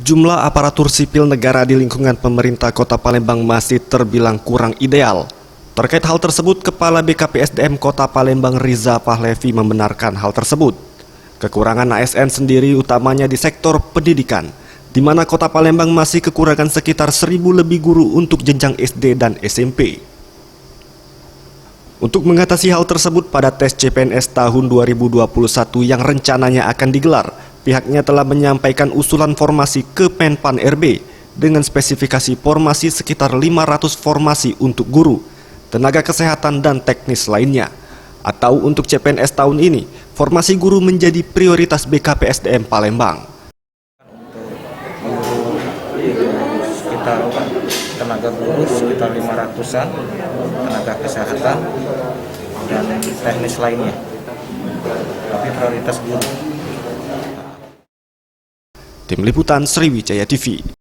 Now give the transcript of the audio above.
Jumlah aparatur sipil negara di lingkungan pemerintah Kota Palembang masih terbilang kurang ideal. Terkait hal tersebut, Kepala BKPSDM Kota Palembang Riza Pahlevi membenarkan hal tersebut. Kekurangan ASN sendiri utamanya di sektor pendidikan, di mana Kota Palembang masih kekurangan sekitar 1.000 lebih guru untuk jenjang SD dan SMP. Untuk mengatasi hal tersebut, pada tes CPNS tahun 2021 yang rencananya akan digelar, pihaknya telah menyampaikan usulan formasi ke Menpan RB dengan spesifikasi formasi sekitar 500 formasi untuk guru, tenaga kesehatan dan teknis lainnya. Atau untuk CPNS tahun ini, formasi guru menjadi prioritas BKPSDM Palembang. Sekitar tenaga guru sekitar 500-an, tenaga kesehatan dan teknis lainnya, tapi prioritas guru. Tim Liputan Sriwijaya TV.